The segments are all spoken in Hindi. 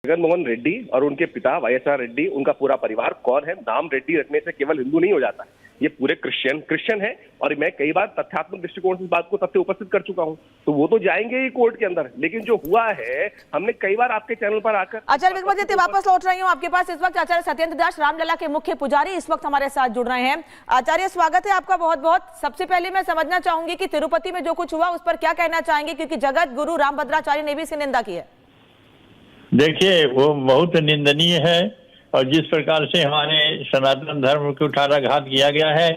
जगनमोहन रेड्डी और उनके पिता वाईएसआर रेड्डी, उनका पूरा परिवार कौन है? नाम रेड्डी रखने से केवल हिंदू नहीं हो जाता, ये पूरे क्रिश्चियन है। और मैं कई बार तथ्यात्मक दृष्टिकोण से इस बात को तथ्य उपस्थित कर चुका हूं, तो वो तो जाएंगे ही कोर्ट के अंदर। लेकिन जो हुआ है, हमने कई बार आपके चैनल पर आकर आचार्य विक्रमादित्य वापस लौट रही हूँ आपके पास। इस वक्त आचार्य सत्येंद्र दास रामलला के मुख्य पुजारी इस वक्त हमारे साथ जुड़ रहे हैं। आचार्य, स्वागत है आपका बहुत बहुत। सबसे पहले मैं समझना चाहूंगी कि तिरुपति में जो कुछ हुआ उस पर क्या कहना चाहेंगे, क्योंकि जगत गुरु रामभद्राचार्य ने भी इसकी निंदा की है। देखिए, वो बहुत निंदनीय है और जिस प्रकार से हमारे सनातन धर्म को कुठाराघात किया गया है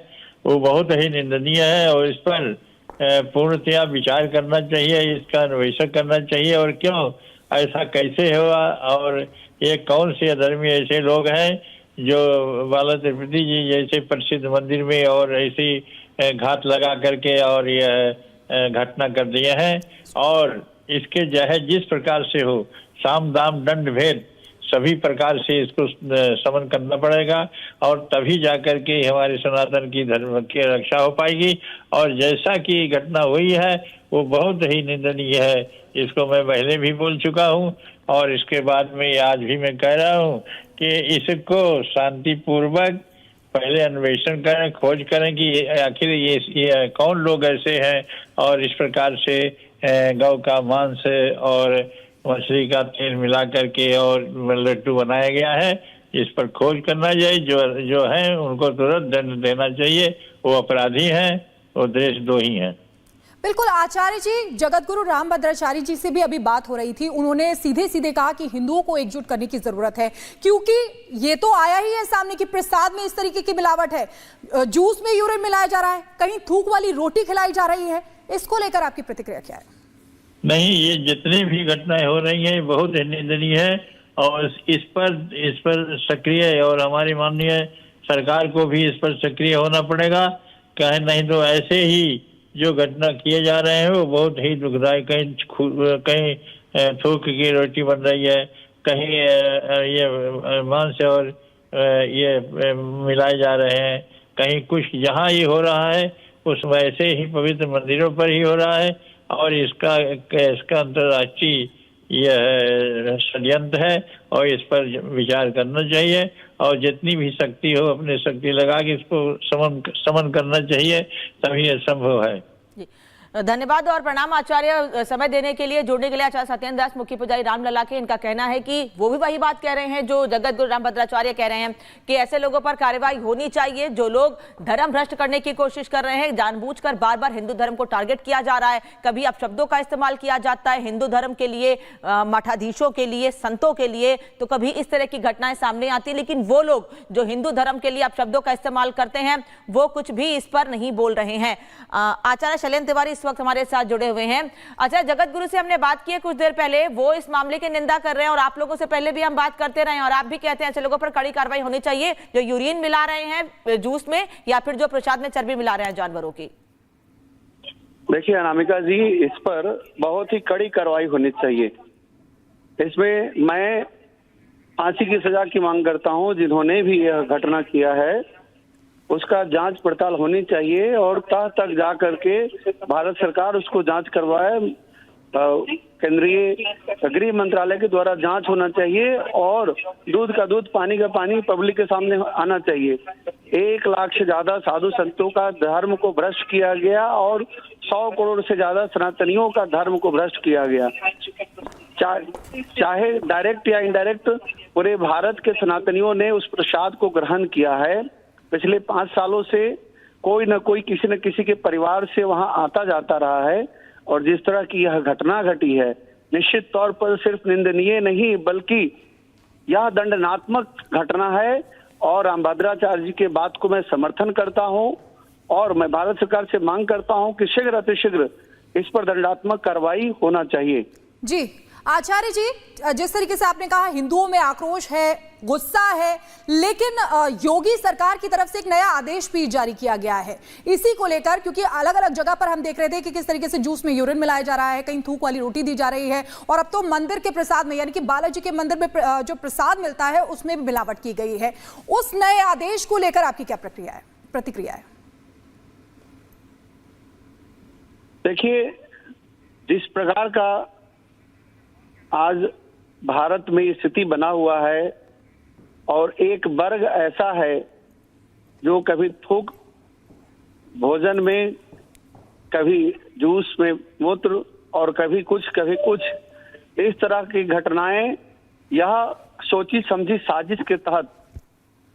वो बहुत ही निंदनीय है और इस पर पूर्णतया विचार करना चाहिए, इसका अन्वेषण करना चाहिए और क्यों ऐसा कैसे हुआ और ये कौन से अधर्मी ऐसे लोग हैं जो बाला तिरुपति जी जैसे प्रसिद्ध मंदिर में और ऐसी घात लगा करके और ये घटना कर दिए हैं। और इसके जो है जिस प्रकार से हो साम दाम दंड भेद सभी प्रकार से इसको समन करना पड़ेगा और तभी जाकर के हमारे सनातन की धर्म की रक्षा हो पाएगी। और जैसा कि घटना हुई है वो बहुत ही निंदनीय है, इसको मैं पहले भी बोल चुका हूँ और इसके बाद में आज भी मैं कह रहा हूँ कि इसको शांतिपूर्वक पहले अन्वेषण करें, खोज करें कि आखिर ये कौन लोग ऐसे हैं और इस प्रकार से गौ का मांस और मछली का तेल मिला करके और लड्डू बनाया गया है। इस पर खोज करना चाहिए, जो है उनको तुरंत दंड देना चाहिए। वो अपराधी हैं, वो देशद्रोही हैं। बिल्कुल आचार्य जी, जगत गुरु रामभद्राचार्य जी से भी अभी बात हो रही थी। उन्होंने सीधे सीधे कहा कि हिंदुओं को एकजुट करने की जरूरत है, क्योंकि ये तो आया ही है सामने कि प्रसाद में इस तरीके की मिलावट है, जूस में यूरिन मिलाया जा रहा है, कहीं थूक वाली रोटी खिलाई जा रही है। इसको लेकर आपकी प्रतिक्रिया क्या है? नहीं, ये जितनी भी घटनाएं हो रही हैं बहुत निंदनीय है और इस पर सक्रिय और हमारी माननीय सरकार को भी इस पर सक्रिय होना पड़ेगा। कहीं नहीं तो ऐसे ही जो घटना किए जा रहे हैं वो बहुत ही दुखदायक, कहीं थूक की रोटी बन रही है, कहीं ये मांस और ये मिलाए जा रहे हैं, कहीं कुछ जहाँ ये हो रहा है उस वैसे ही पवित्र मंदिरों पर ही हो रहा है। और इसका अंतर्राष्ट्रीय यह षड्यंत्र है और इस पर विचार करना चाहिए और जितनी भी शक्ति हो अपनी शक्ति लगा के इसको समन करना चाहिए, तभी यह संभव है। धन्यवाद और प्रणाम आचार्य, समय देने के लिए, जुड़ने के लिए। आचार्य सत्येंद्र दास मुख्य पुजारी रामलला के, इनका कहना है कि वो भी वही बात कह रहे हैं जो जगत गुरु रामभद्राचार्य कह रहे हैं कि ऐसे लोगों पर कार्रवाई होनी चाहिए जो लोग धर्म भ्रष्ट करने की कोशिश कर रहे हैं। जानबूझकर बार बार हिंदू धर्म को टारगेट किया जा रहा है, कभी अपशब्दों का इस्तेमाल किया जाता है हिंदू धर्म के लिए, मठाधीशों के लिए, संतों के लिए, तो कभी इस तरह की घटनाएं सामने आती है। लेकिन वो लोग जो हिंदू धर्म के लिए अपशब्दों का इस्तेमाल करते हैं वो कुछ भी इस पर नहीं बोल रहे हैं। आचार्य शैलेंद्र तिवारी इस वक्त हमारे साथ जुड़े हुए हैं। अच्छा, जगत गुरु से हमने बात की है कुछ देर पहले, वो इस मामले की निंदा कर रहे हैं और आप लोगों से पहले भी हम बात करते रहे और आप भी कहते हैं ऐसे लोगों पर कड़ी कार्रवाई होनी चाहिए जो यूरिन मिला रहे हैं जूस में या फिर जो प्रसाद में चर्बी मिला रहे हैं जानवरों की। देखिए अनामिका जी, इस पर बहुत ही कड़ी कार्रवाई होनी चाहिए। इसमें मैं फांसी की सजा की मांग करता हूं। जिन्होंने भी यह घटना किया है उसका जांच पड़ताल होनी चाहिए और तह तक जा करके भारत सरकार उसको जांच करवाए। केंद्रीय गृह मंत्रालय के द्वारा जांच होना चाहिए और दूध का दूध पानी का पानी पब्लिक के सामने आना चाहिए। 1 लाख से ज्यादा साधु संतों का धर्म को भ्रष्ट किया गया और 100 करोड़ से ज्यादा सनातनियों का धर्म को भ्रष्ट किया गया। चाहे डायरेक्ट या इनडायरेक्ट पूरे भारत के सनातनियों ने उस प्रसाद को ग्रहण किया है। पिछले 5 सालों से कोई न कोई किसी न किसी के परिवार से वहां आता जाता रहा है और जिस तरह की यह घटना घटी है निश्चित तौर पर सिर्फ निंदनीय नहीं बल्कि यह दंडनात्मक घटना है। और रामभद्राचार्य जी के बात को मैं समर्थन करता हूं और मैं भारत सरकार से मांग करता हूं कि शीघ्र अतिशीघ्र इस पर दंडात्मक कार्रवाई होना चाहिए। जी आचार्य जी, जिस तरीके से आपने कहा हिंदुओं में आक्रोश है, गुस्सा है, लेकिन योगी सरकार की तरफ से एक नया आदेश भी जारी किया गया है इसी को लेकर, क्योंकि अलग अलग जगह पर हम देख रहे थे कि किस तरीके से जूस में यूरिन मिलाया जा रहा है, कहीं थूक वाली रोटी दी जा रही है और अब तो मंदिर के प्रसाद में यानी कि बालाजी के मंदिर में जो प्रसाद मिलता है उसमें भी मिलावट की गई है। उस नए आदेश को लेकर आपकी क्या प्रतिक्रिया है? देखिए, जिस प्रकार का आज भारत में ये स्थिति बना हुआ है और एक वर्ग ऐसा है जो कभी थूक भोजन में, कभी जूस में मूत्र और कभी कुछ इस तरह की घटनाएं, यह सोची समझी साजिश के तहत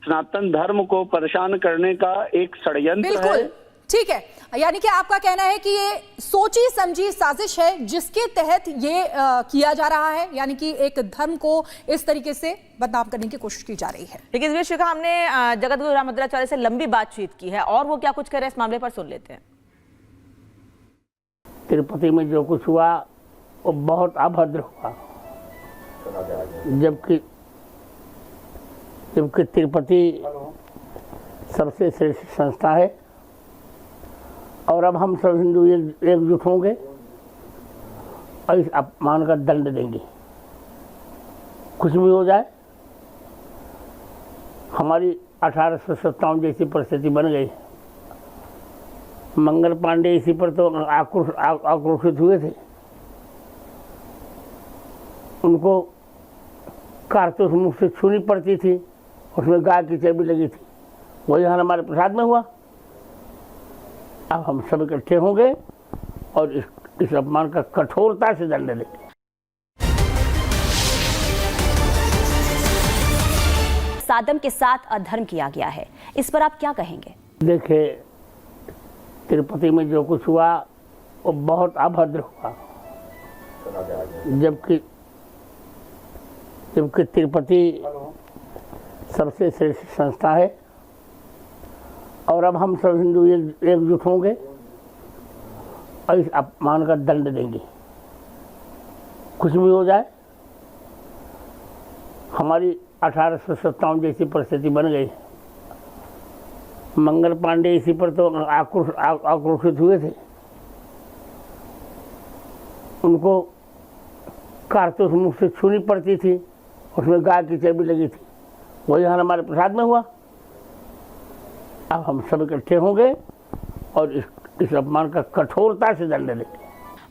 सनातन धर्म को परेशान करने का एक षड्यंत्र है। ठीक है, यानी कि आपका कहना है कि ये सोची समझी साजिश है जिसके तहत ये किया जा रहा है, यानी कि एक धर्म को इस तरीके से बदनाम करने की कोशिश की जा रही है। लेकिन इस विषय का हमने जगत गुरु रामभद्राचार्य से लंबी बातचीत की है और वो क्या कुछ कह रहे हैं इस मामले पर सुन लेते हैं। तिरुपति में जो कुछ हुआ वो बहुत अभद्र हुआ, जबकि तिरुपति सबसे श्रेष्ठ संस्था है और अब हम सब हिंदू एकजुट होंगे और इस अपमान का दंड देंगे। कुछ भी हो जाए, हमारी 1857 जैसी परिस्थिति बन गई। मंगल पांडे इसी पर तो आक्रोशित हुए थे, उनको कारतूस मुख से छूनी पड़ती थी, उसमें गाय की चर्बी लगी थी, वही हमारे प्रसाद में हुआ। अब हम सब इकट्ठे होंगे और इस अपमान का कठोरता से दंड देंगे। सादम के साथ अधर्म किया गया है, इस पर आप क्या कहेंगे? देखिए, तिरुपति में जो कुछ हुआ वो बहुत अभद्र हुआ, जबकि तिरुपति सबसे श्रेष्ठ संस्था है और अब हम सब हिंदू एकजुट होंगे और इस अपमान का दंड देंगे। कुछ भी हो जाए, हमारी 1857 जैसी परिस्थिति बन गई। मंगल पांडे इसी पर तो आक्रोशित हुए थे, उनको कारतूस मुख से छूनी पड़ती थी, उसमें गाय की चर्बी लगी थी, वही हमारे प्रसाद में हुआ। अब हम सब इकट्ठे होंगे और इस अपमान का कठोरता से दंड देंगे।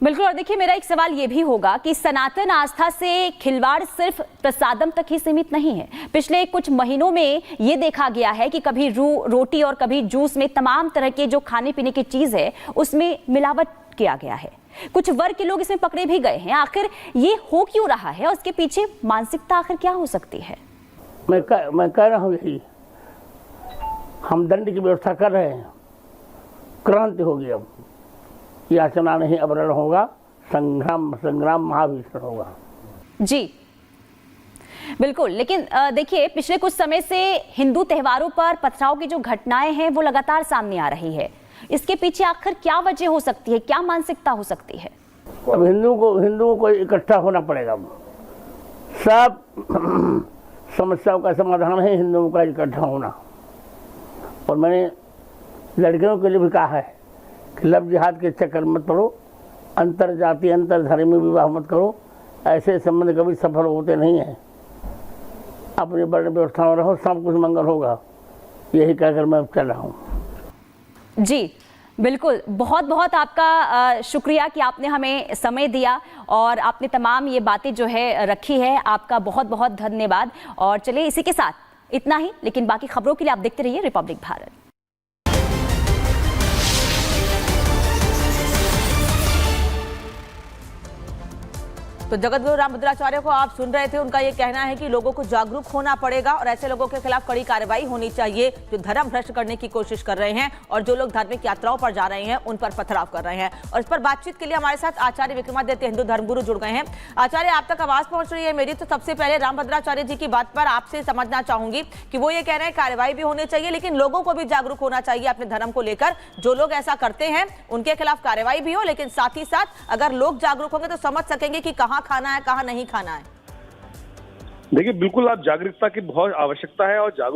बिल्कुल। और देखिए, मेरा एक सवाल ये भी होगा कि सनातन आस्था से खिलवाड़ सिर्फ प्रसादम तक ही सीमित नहीं है। पिछले कुछ महीनों में ये देखा गया है कि कभी रोटी और कभी जूस में तमाम तरह के जो खाने पीने की चीज है उसमें मिलावट किया गया है। कुछ वर्ग के लोग इसमें पकड़े भी गए हैं। आखिर ये हो क्यों रहा है और उसके पीछे मानसिकता आखिर क्या हो सकती है? मैं कह रहा हूँ यही, हम दंड की व्यवस्था कर रहे हैं, क्रांति होगी। अब याचना नहीं, अब रण होगा, संग्राम महाभीषण होगा। जी बिल्कुल। लेकिन देखिए, पिछले कुछ समय से हिंदू त्योहारों पर पथराव की जो घटनाएं हैं वो लगातार सामने आ रही है। इसके पीछे आखिर क्या वजह हो सकती है, क्या मानसिकता हो सकती है? अब हिंदुओं को इकट्ठा होना पड़ेगा। सब समस्याओं का समाधान है हिंदुओं का इकट्ठा होना। और मैंने लड़कियों के लिए भी कहा है कि लव जिहाद के चक्कर मत पड़ो, अंतर जाति अंतर धर्मी विवाह मत करो, ऐसे संबंध कभी सफल होते नहीं हैं। अपनी वर्ण व्यवस्था में रहो, सब कुछ मंगल होगा, यही कहकर मैं चल रहा हूँ। जी बिल्कुल, बहुत बहुत आपका शुक्रिया कि आपने हमें समय दिया और आपने तमाम ये बातें जो है रखी है। आपका बहुत बहुत धन्यवाद। और चलिए, इसी के साथ इतना ही, लेकिन बाकी खबरों के लिए आप देखते रहिए रिपब्लिक भारत। तो जगत गुरु रामभद्राचार्य को आप सुन रहे थे। उनका ये कहना है कि लोगों को जागरूक होना पड़ेगा और ऐसे लोगों के खिलाफ कड़ी कार्रवाई होनी चाहिए जो धर्म भ्रष्ट करने की कोशिश कर रहे हैं और जो लोग धार्मिक यात्राओं पर जा रहे हैं उन पर पथराव कर रहे हैं। और इस पर बातचीत के लिए हमारे साथ आचार्य विक्रमादित्य हिंदू धर्मगुरु जुड़ गए हैं। आचार्य, आप तक आवाज पहुंच रही है मेरी। तो सबसे पहले रामभद्राचार्य जी की बात पर आपसे समझना चाहूंगी कि वो ये कह रहे हैं कार्रवाई भी होनी चाहिए, लेकिन लोगों को भी जागरूक होना चाहिए अपने धर्म को लेकर। जो लोग ऐसा करते हैं उनके खिलाफ कार्रवाई भी हो, लेकिन साथ ही साथ अगर लोग जागरूक होंगे तो समझ सकेंगे कि कहाँ खाना है, कहाँ नहीं खाना है। देखिए, बिल्कुल आप जागरूकता की बहुत आवश्यकता है और जागरूक